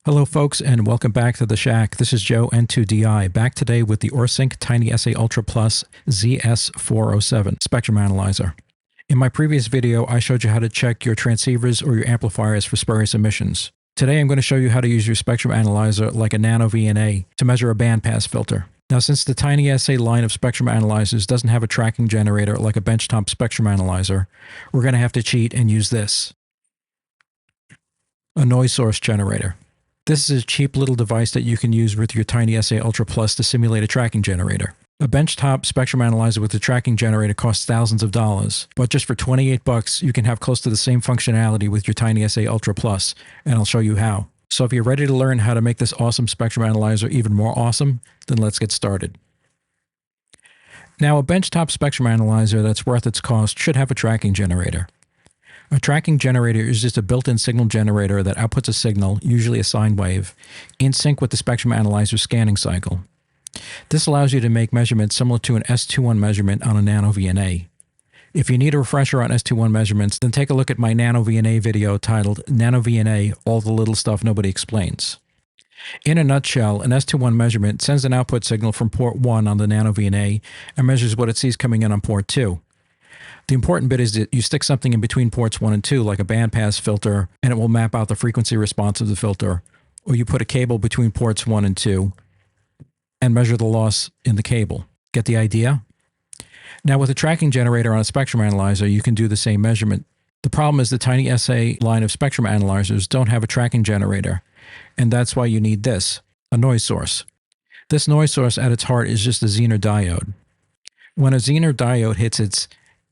Hello folks and welcome back to the Shack. This is Joe N2DI, back today with the AURSINC TinySA Ultra ZS407 Spectrum Analyzer. In my previous video, I showed you how to check your transceivers or your amplifiers for spurious emissions. Today I'm going to show you how to use your spectrum analyzer like a nano VNA to measure a bandpass filter. Now since the TinySA line of spectrum analyzers doesn't have a tracking generator like a benchtop spectrum analyzer, we're going to have to cheat and use this. A noise source generator. This is a cheap little device that you can use with your TinySA Ultra Plus to simulate a tracking generator. A benchtop spectrum analyzer with a tracking generator costs thousands of dollars, but just for $28 you can have close to the same functionality with your TinySA Ultra Plus, and I'll show you how. So if you're ready to learn how to make this awesome spectrum analyzer even more awesome, then let's get started. Now a benchtop spectrum analyzer that's worth its cost should have a tracking generator. A tracking generator is just a built-in signal generator that outputs a signal, usually a sine wave, in sync with the spectrum analyzer's scanning cycle. This allows you to make measurements similar to an S21 measurement on a nano VNA. If you need a refresher on S21 measurements, then take a look at my nano VNA video titled Nano VNA, All the Little Stuff Nobody Explains. In a nutshell, an S21 measurement sends an output signal from port 1 on the nano VNA and measures what it sees coming in on port 2. The important bit is that you stick something in between ports 1 and 2, like a bandpass filter, and it will map out the frequency response of the filter. Or you put a cable between ports 1 and 2 and measure the loss in the cable. Get the idea? Now with a tracking generator on a spectrum analyzer, you can do the same measurement. The problem is the TinySA line of spectrum analyzers don't have a tracking generator, and that's why you need this, a noise source. This noise source at its heart is just a Zener diode. When a Zener diode hits its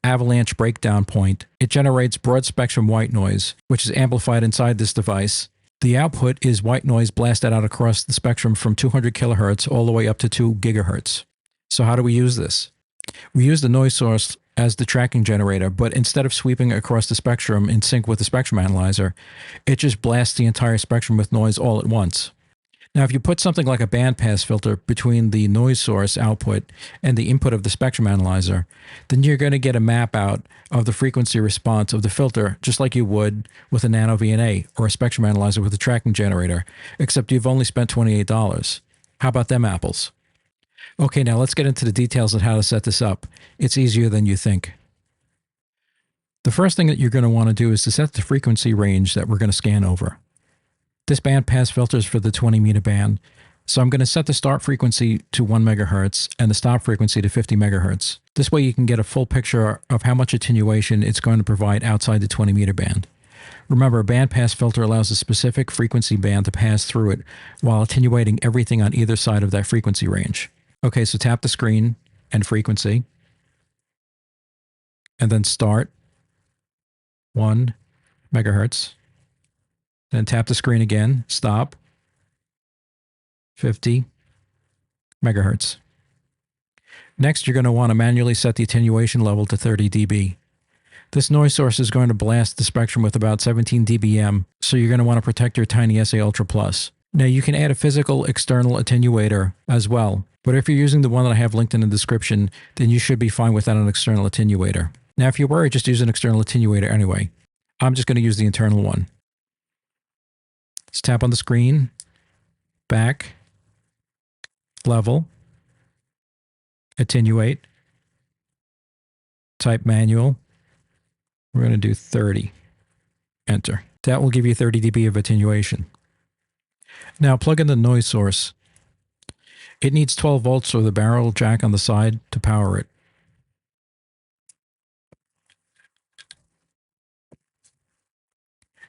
avalanche breakdown point, it generates broad spectrum white noise, which is amplified inside this device. The output is white noise blasted out across the spectrum from 200 kilohertz all the way up to 2 gigahertz. So how do we use this? We use the noise source as the tracking generator, but instead of sweeping across the spectrum in sync with the spectrum analyzer, it just blasts the entire spectrum with noise all at once. Now, if you put something like a bandpass filter between the noise source output and the input of the spectrum analyzer, then you're going to get a map out of the frequency response of the filter, just like you would with a nano VNA or a spectrum analyzer with a tracking generator, except you've only spent $28. How about them apples? Okay, now let's get into the details of how to set this up. It's easier than you think. The first thing that you're going to want to do is to set the frequency range that we're going to scan over. This bandpass filter is for the 20 meter band, so I'm going to set the start frequency to 1 megahertz and the stop frequency to 50 megahertz. This way you can get a full picture of how much attenuation it's going to provide outside the 20 meter band. Remember, a bandpass filter allows a specific frequency band to pass through it while attenuating everything on either side of that frequency range. Okay, so tap the screen and frequency, and then start 1 megahertz. Then tap the screen again, stop, 50 megahertz. Next, you're going to want to manually set the attenuation level to 30 dB. This noise source is going to blast the spectrum with about 17 dBm, so you're going to want to protect your TinySA Ultra Plus. Now, you can add a physical external attenuator as well, but if you're using the one that I have linked in the description, then you should be fine without an external attenuator. Now, if you're worried, just use an external attenuator anyway. I'm just going to use the internal one. Let's tap on the screen, back, level, attenuate, type manual. We're going to do 30, enter. That will give you 30 dB of attenuation. Now plug in the noise source. It needs 12 volts or the barrel jack on the side to power it.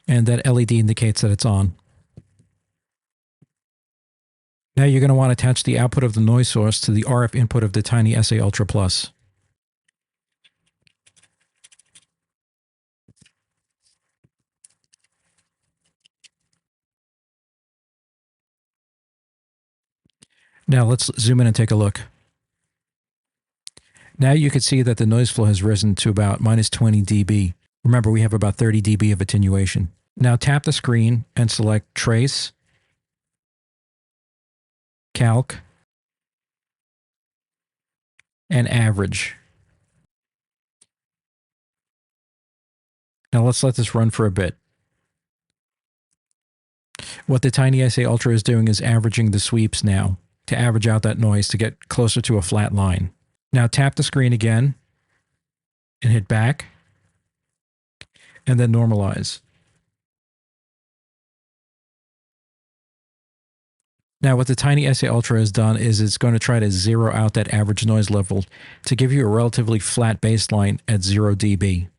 And that LED indicates that it's on. Now you're going to want to attach the output of the noise source to the RF input of the TinySA Ultra Plus. Now let's zoom in and take a look. Now you can see that the noise flow has risen to about minus 20 dB. Remember, we have about 30 dB of attenuation. Now tap the screen and select Trace, Calc, and Average. Now let's let this run for a bit. What the TinySA Ultra is doing is averaging the sweeps now to average out that noise to get closer to a flat line. Now tap the screen again and hit back and then normalize. Now what the TinySA Ultra has done is it's going to try to zero out that average noise level to give you a relatively flat baseline at 0 dB.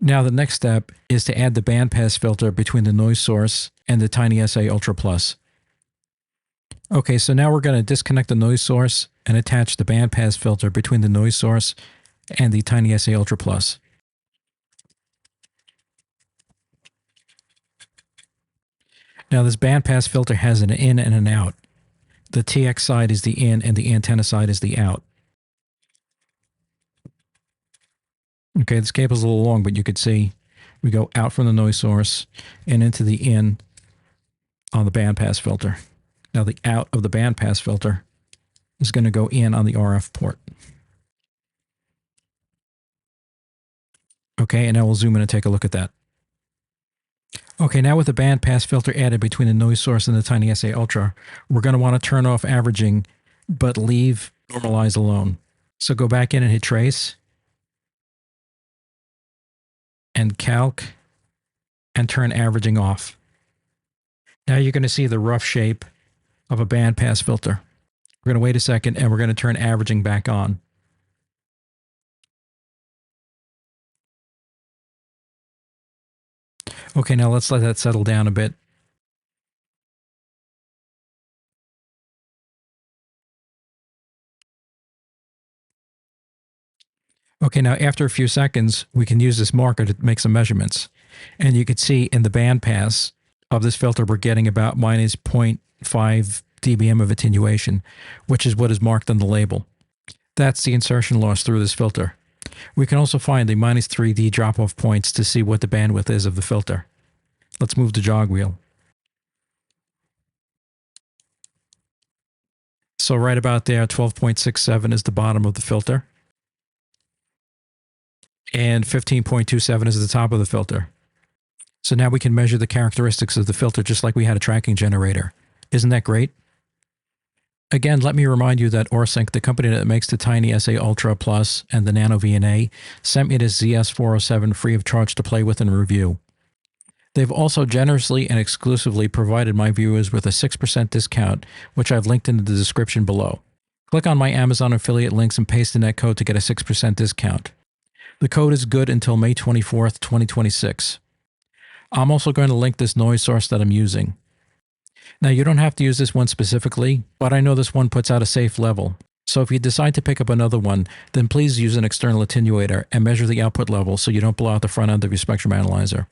Now the next step is to add the bandpass filter between the noise source and the TinySA Ultra Plus. Okay, so now we're going to disconnect the noise source and attach the bandpass filter between the noise source and the TinySA Ultra Plus. Now this bandpass filter has an in and an out. The TX side is the in and the antenna side is the out. Okay, this cable's a little long, but you could see we go out from the noise source and into the in on the bandpass filter. Now the out of the bandpass filter is going to go in on the RF port. Okay, and now we'll zoom in and take a look at that. Okay, now with the bandpass filter added between the noise source and the TinySA Ultra, we're going to want to turn off averaging, but leave normalize alone. So go back in and hit trace, and calc, and turn averaging off. Now you're going to see the rough shape of a bandpass filter. We're going to wait a second and we're going to turn averaging back on. Okay, now let's let that settle down a bit. Okay, now after a few seconds, we can use this marker to make some measurements. And you can see in the bandpass of this filter, we're getting about minus 0.5 dBm of attenuation, which is what is marked on the label. That's the insertion loss through this filter. We can also find the minus 3D drop-off points to see what the bandwidth is of the filter. Let's move the jog wheel. So right about there, 12.67 is the bottom of the filter. And 15.27 is the top of the filter. So now we can measure the characteristics of the filter just like we had a tracking generator. Isn't that great? Again, let me remind you that AURSINC, the company that makes the TinySA Ultra Plus and the Nano VNA, sent me this ZS407 free of charge to play with and review. They've also generously and exclusively provided my viewers with a 6% discount, which I've linked in the description below. Click on my Amazon affiliate links and paste in that code to get a 6% discount. The code is good until May 24th, 2026. I'm also going to link this noise source that I'm using. Now, you don't have to use this one specifically, but I know this one puts out a safe level. So if you decide to pick up another one, then please use an external attenuator and measure the output level so you don't blow out the front end of your spectrum analyzer.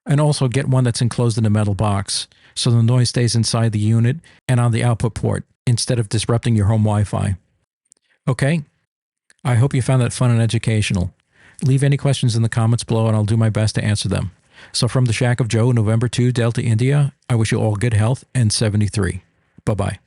And also get one that's enclosed in a metal box, so the noise stays inside the unit and on the output port, instead of disrupting your home Wi-Fi. Okay? I hope you found that fun and educational. Leave any questions in the comments below and I'll do my best to answer them. So from the Shack of Joe, November 2, Delta, India, I wish you all good health and 73. Bye-bye.